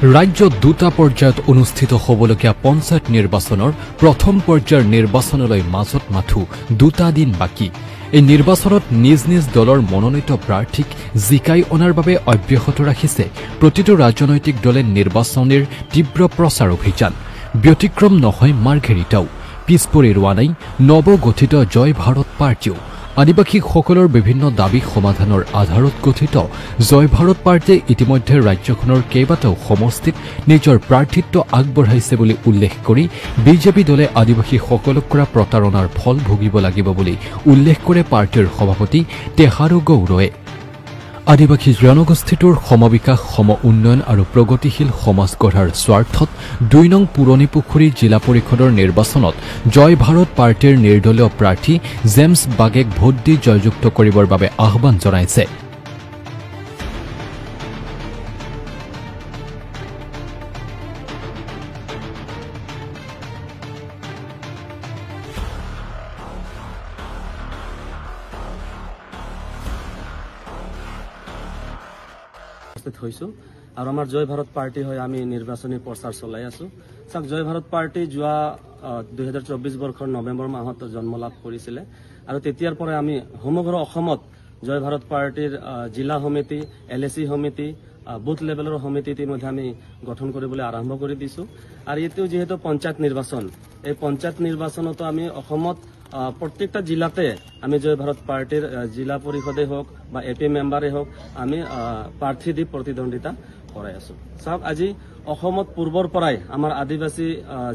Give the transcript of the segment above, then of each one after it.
ৰাজ্যত দুটা পৰ্যায়ত অনুষ্ঠিত হ'বলগীয়া পঞ্চায়ত নিৰ্বাচনৰ প্ৰথম পৰ্যায়ৰ নিৰ্বাচনলৈ মাজত মাথো দুটা দিন বাকী। এই নিৰ্বাচনত নিজ নিজ দলৰ মনোনীত প্ৰাৰ্থীক জিকাই অনাৰ বাবে অব্যাহত ৰাখিছে প্ৰতিটো ৰাজনৈতিক দলে নিৰ্বাচনৰ তীব্ৰ প্ৰচাৰ অভিযান। ব্যতিক্ৰম নহয় মাৰ্ঘেৰিটাও, পিছপৰি ৰোৱা নাই নৱগঠিত জয় ভাৰত পাৰ্টীও। আদিবাসীসকলৰ বিভিন্ন দাবী সমাধানৰ আধাৰত গঠিত জয় ভাৰত পাৰ্টীয়ে ইতিমধ্যে ৰাজ্যখনৰ কেইবাটাও সমষ্টিত নিজৰ প্ৰাৰ্থিত্ব আগবঢ়াইছে বুলি উল্লেখ কৰি বিজেপি দলে আদিবাসীসকলক কৰা প্ৰতাৰণাৰ ফল ভুগিব লাগিব বুলি উল্লেখ কৰে পাৰ্টীৰ সভাপতি টেহাৰু গৌৰৱে। আদিবাসী জনগোষ্ঠীটোৰ সমবিকাশ, সম উন্নয়ন আৰু প্ৰগতিশীল সমাজ গঢ়াৰ স্বাৰ্থত ২ নং পুৰণি পুখুৰী জিলা পৰিষদৰ নিৰ্বাচনত জয় ভাৰত পাৰ্টীৰ নিৰ্দলীয় প্ৰাৰ্থী জেমছ বাগেক ভোট দি জয়যুক্ত কৰিবৰ বাবে আহ্বান জনাইছে। আৰু আমাৰ জয় ভাৰত পাৰ্টি হৈ আমি নিৰ্বাচনী প্ৰচাৰ চলাই আছো। চাওক, জয় ভাৰত পাৰ্টি যোৱা 2024 বৰ্ষৰ নৱেম্বৰ মাহত জন্ম লাভ কৰিছিলে আৰু তেতিয়াৰ পৰা আমি সমগ্ৰ অসমত জয় ভাৰত পাৰ্টিৰ জিলা সমিতি, LAC সমিতি, বুথ লেভেলৰ সমিতি ইতিমধ্যে আমি গঠন কৰিবলৈ আৰম্ভ কৰি দিছো। আৰু এইটো যিহেতু পঞ্চায়ত নিৰ্বাচন, এই পঞ্চায়ত নিৰ্বাচনতো আমি অসমত প্ৰত্যেকটা জিলাতে আমি জয় ভাৰত পাৰ্টিৰ জিলা পৰিষদে হওক বা AP মেম্বাৰে হওক আমি প্ৰাৰ্থী দি প্ৰতিদ্বন্দ্বিতা কৰাই আছো। চাওক, আজি অসমত পূৰ্বৰ পৰাই আমাৰ আদিবাসী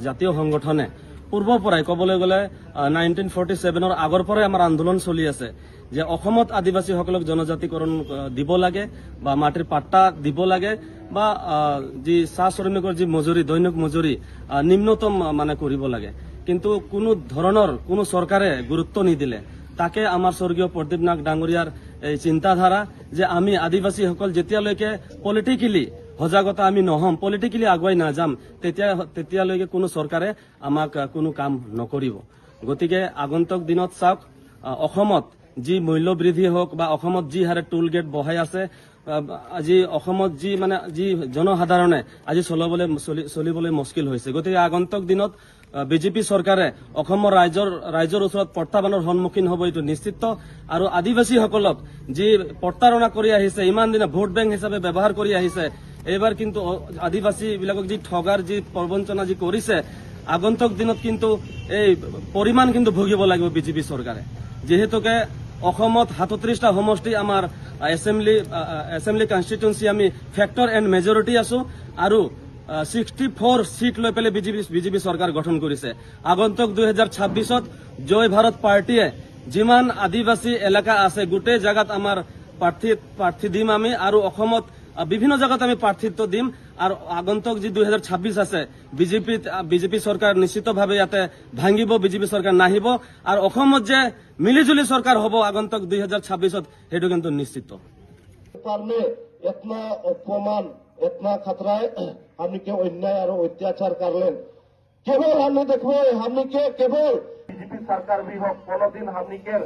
জাতীয় সংগঠনে পূৰ্বৰ পৰাই ক'বলৈ গ'লে 1947ৰ আগৰ পৰাই আমাৰ আন্দোলন চলি আছে যে অসমত আদিবাসীসকলক জনজাতিকৰণ দিব লাগে বা মাটিৰ পাট্টা দিব লাগে বা যি চাহ শ্ৰমিকৰ যি মজুৰি, দৈনিক মজুৰি নিম্নতম মানে কৰিব লাগে। কিন্তু কোনো ধৰণৰ কোনো চৰকাৰে গুৰুত্ব নিদিলে। তাকে আমাৰ স্বৰ্গীয় প্ৰদীপ নাগ ডাঙৰীয়াৰ এই চিন্তাধাৰা যে আমি আদিবাসীসকল যেতিয়ালৈকে পলিটিকেলি সজাগতা আমি নহম, পলিটিকেলি আগুৱাই নাযাম, তেতিয়ালৈকে কোনো চৰকাৰে আমাক কোনো কাম নকৰিব। গতিকে আগন্তুক দিনত চাওক, অসমত যি মূল্য বৃদ্ধি হওক বা অসমত যি হাৰে টোল গেট বহাই আছে, আজি অসমত যি জনসাধাৰণে আজি চলিবলৈ মুস্কিল হৈছে। গতিকে আগন্তুক দিনত বিজেপি চৰকাৰে অসমৰ ৰাইজৰ ওচৰত প্ৰত্যাহ্বানৰ সন্মুখীন হ'ব, এইটো নিশ্চিত। আৰু আদিবাসীসকলক যি প্ৰতাৰণা কৰি আহিছে, ইমান দিনে ভোট বেংক হিচাপে ব্যৱহাৰ কৰি আহিছে, এইবাৰ কিন্তু আদিবাসীবিলাকক যি ঠগাৰ যি প্ৰবঞ্চনা যি কৰিছে, আগন্তুক দিনত কিন্তু এই পৰিমাণ কিন্তু ভুগিব লাগিব বিজেপি চৰকাৰে। যিহেতুকে অসমত 37টা সমষ্টি আমাৰ এছেম্বলি কনষ্টিটুৱেঞ্চি আমি ফেক্টৰ এণ্ড মেজৰিটি আছো আৰু 64 সিট লৈ পেলাই বিজেপি চৰকাৰ গঠন কৰিছে। আগন্তুক 2026ত জয় ভাৰত পাৰ্টীয়ে যিমান আদিবাসী এলেকা আছে গোটেই জাগাত আমাৰ প্ৰাৰ্থী দিম আমি, আৰু অসমত বিভিন্ন জাগাত আমি প্ৰাৰ্থিত্ব দিম। আৰু আগন্তুক যি 2026 আছে, বিজেপি চৰকাৰ নিশ্চিতভাৱে ইয়াতে ভাঙিব, বিজেপি চৰকাৰ নাহিব। আৰু অসমত যে মিলিজুলি চৰকাৰ হ'ব আগন্তুক 2026ত, সেইটো কিন্তু নিশ্চিত। इतना खतरा है, हमने के अन्याय और अत्याचार कर लें। केवल हमने देखो हमने के केवल बीजेपी सरकार भी हो कोनो दिन हमने के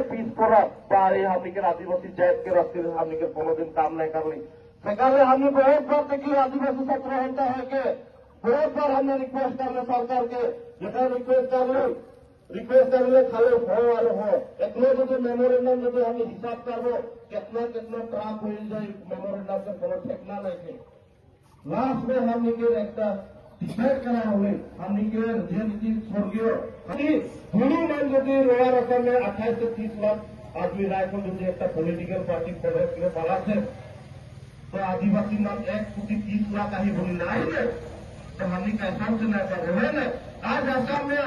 पीस पड़ा पारे हमने के आदिवासी जात के रास्ते हमने के कोनो दिन काम नहीं कर ली। सरकार हमने बहुत बार देखी आदिवासी सत्र होता है के बहुत बार हमने रिक्वेस्ट कर ले सरकार के, जैसे रिक्वेस्ट कर ले खाली हो वाले हो इतने जो मेमोरेंडम जो हम हिसाब करो कितना ट्राक हो जाए मेमोरेंडम से कोनो ठेकना नहीं है। लास्ट में हमने के एक डिसाइड करा हुए हमने के जेएनसी स्वर्गीय हुलू में जो लोअर असम में 28 से 30 लाख आदमी रायपुर जो एक पॉलिटिकल पार्टी प्रोग्रेस के बाला से तो आदिवासी नाम 1.30 लाख ही भूल नहीं है, तो हमने कैसा से ना कर रहे हैं। आज असम में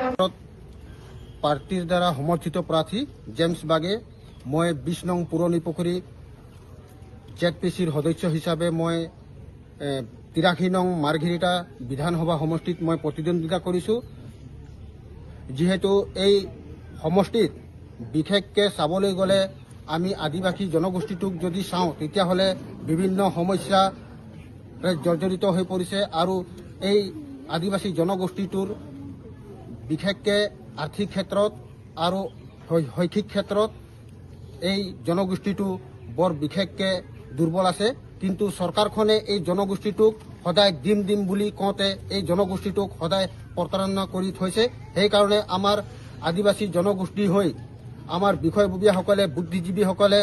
পাৰ্টিৰ দ্বাৰা সমৰ্থিত প্ৰাৰ্থী জেমছ বাগে, মই 20 নং পুৰণি পুখুৰী ZPCৰ সদস্য হিচাপে মই 83 নং মাৰ্ঘেৰিটা বিধানসভা সমষ্টিত মই প্ৰতিদ্বন্দ্বিতা কৰিছো। যিহেতু এই সমষ্টিত বিশেষকৈ চাবলৈ গ'লে আমি আদিবাসী জনগোষ্ঠীটোক যদি চাওঁ তেতিয়াহ'লে বিভিন্ন সমস্যা জৰ্জৰিত হৈ পৰিছে আৰু এই আদিবাসী জনগোষ্ঠীটোৰ বিশেষকৈ আৰ্থিক ক্ষেত্ৰত আৰু শৈক্ষিক ক্ষেত্ৰত এই জনগোষ্ঠীটো বৰ বিশেষকৈ দুৰ্বল আছে। কিন্তু চৰকাৰখনে এই জনগোষ্ঠীটোক সদায় দিম বুলি কওঁতে এই জনগোষ্ঠীটোক সদায় প্ৰতাৰণা কৰি থৈছে। সেইকাৰণে আমাৰ আদিবাসী জনগোষ্ঠী হৈ আমাৰ বিষয়ববীয়াসকলে বুদ্ধিজীৱীসকলে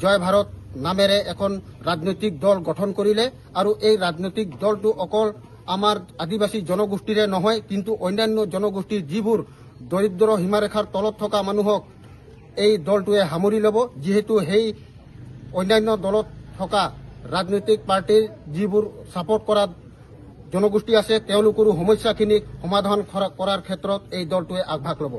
জয় ভাৰত নামেৰে এখন ৰাজনৈতিক দল গঠন কৰিলে আৰু এই ৰাজনৈতিক দলটো অকল আমাৰ আদিবাসী জনগোষ্ঠীৰে নহয়, কিন্তু অন্যান্য জনগোষ্ঠীৰ যিবোৰ দৰিদ্ৰ সীমাৰেখাৰ তলত থকা মানুহক এই দলটোৱে সামৰি ল'ব, যিহেতু সেই অন্যান্য দলত থকা ৰাজনৈতিক পাৰ্টিৰ যিবোৰ ছাপোৰ্ট কৰা জনগোষ্ঠী আছে তেওঁলোকৰো সমস্যাখিনিক সমাধান কৰাৰ ক্ষেত্ৰত এই দলটোৱে আগভাগ ল'ব।